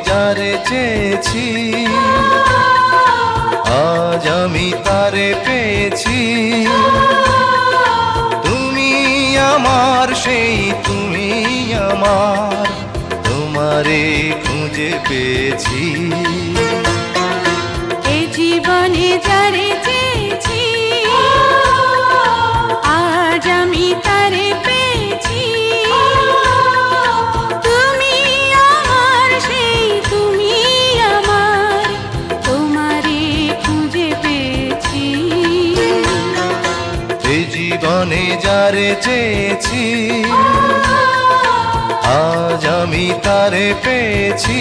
যারে চেয়েছি, আজ আমি তারে পেয়েছি। তুমি আমার সেই তুমি আমার, তোমারে খুঁজে পেয়েছি। এই জীবনে যারে চেয়েছি, আজ আমি তারে পেয়েছি। তুমি আমার সেই তুমি আমার, তোমারে খুঁজে পেয়েছি। এই জীবনে যারে চেয়েছি, আজ আমি তারে পেয়েছি।